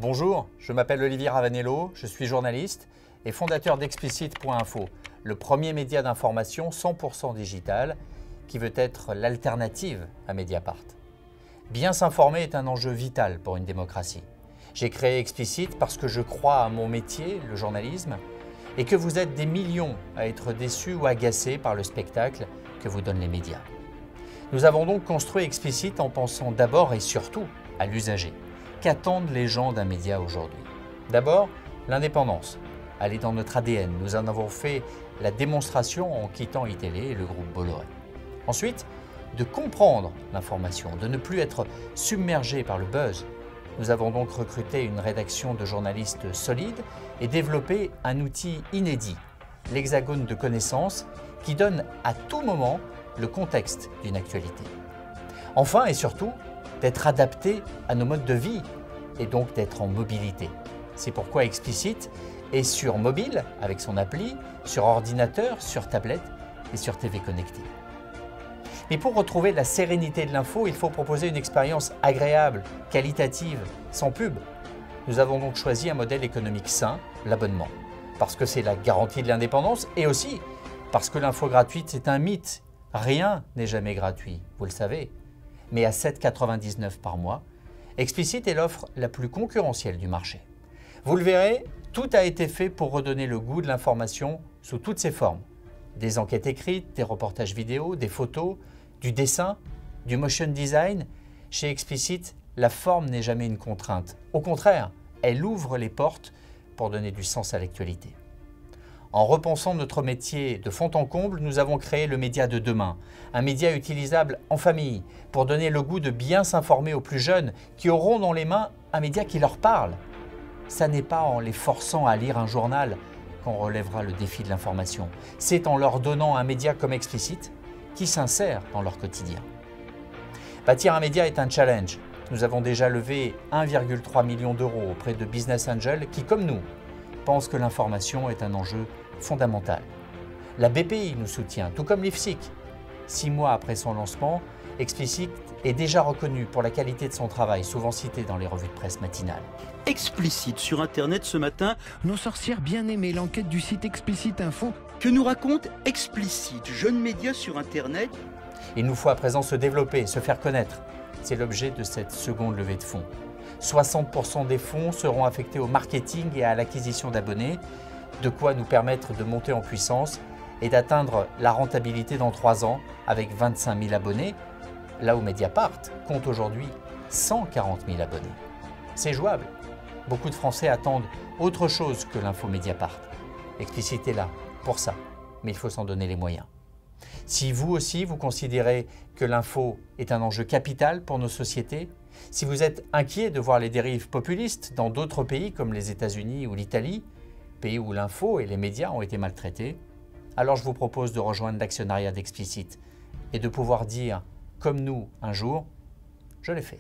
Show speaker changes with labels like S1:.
S1: Bonjour, je m'appelle Olivier Ravanello, je suis journaliste et fondateur d'Explicit.info, le premier média d'information 100% digital qui veut être l'alternative à Mediapart. Bien s'informer est un enjeu vital pour une démocratie. J'ai créé Explicit parce que je crois à mon métier, le journalisme, et que vous êtes des millions à être déçus ou agacés par le spectacle que vous donnent les médias. Nous avons donc construit Explicit en pensant d'abord et surtout à l'usager. Qu'attendent les gens d'un média aujourd'hui? D'abord, l'indépendance. Elle est dans notre ADN. Nous en avons fait la démonstration en quittant iTélé et le groupe Bolloré. Ensuite, de comprendre l'information, de ne plus être submergé par le buzz. Nous avons donc recruté une rédaction de journalistes solides et développé un outil inédit, l'hexagone de connaissances, qui donne à tout moment le contexte d'une actualité. Enfin et surtout, d'être adapté à nos modes de vie et donc d'être en mobilité. C'est pourquoi Explicit est sur mobile avec son appli, sur ordinateur, sur tablette et sur TV connectée. Mais pour retrouver la sérénité de l'info, il faut proposer une expérience agréable, qualitative, sans pub. Nous avons donc choisi un modèle économique sain, l'abonnement, parce que c'est la garantie de l'indépendance et aussi parce que l'info gratuite, c'est un mythe. Rien n'est jamais gratuit, vous le savez. Mais à 7,99 € par mois, Explicit est l'offre la plus concurrentielle du marché. Vous le verrez, tout a été fait pour redonner le goût de l'information sous toutes ses formes. Des enquêtes écrites, des reportages vidéo, des photos, du dessin, du motion design. Chez Explicit, la forme n'est jamais une contrainte. Au contraire, elle ouvre les portes pour donner du sens à l'actualité. En repensant notre métier de fond en comble, nous avons créé le média de demain, un média utilisable en famille pour donner le goût de bien s'informer aux plus jeunes qui auront dans les mains un média qui leur parle. Ça n'est pas en les forçant à lire un journal qu'on relèvera le défi de l'information. C'est en leur donnant un média comme Explicit qui s'insère dans leur quotidien. Bâtir un média est un challenge. Nous avons déjà levé 1,3 million d'euros auprès de Business Angels qui, comme nous, pensent que l'information est un enjeu fondamental. La BPI nous soutient, tout comme l'IFSIC. 6 mois après son lancement, Explicit est déjà reconnu pour la qualité de son travail, souvent cité dans les revues de presse matinales.
S2: Explicit sur Internet ce matin.
S3: Nos sorcières bien aimées, l'enquête du site Explicit Info.
S2: Que nous raconte Explicit, jeune média sur Internet?
S1: Il nous faut à présent se développer, se faire connaître. C'est l'objet de cette seconde levée de fonds. 60% des fonds seront affectés au marketing et à l'acquisition d'abonnés, de quoi nous permettre de monter en puissance et d'atteindre la rentabilité dans 3 ans avec 25 000 abonnés, là où Mediapart compte aujourd'hui 140 000 abonnés. C'est jouable. Beaucoup de Français attendent autre chose que l'info Mediapart. Explicit est là pour ça, mais il faut s'en donner les moyens. Si vous aussi, vous considérez que l'info est un enjeu capital pour nos sociétés, si vous êtes inquiet de voir les dérives populistes dans d'autres pays comme les États-Unis ou l'Italie, pays où l'info et les médias ont été maltraités, alors je vous propose de rejoindre l'actionnariat d'Explicit et de pouvoir dire, comme nous un jour, je l'ai fait.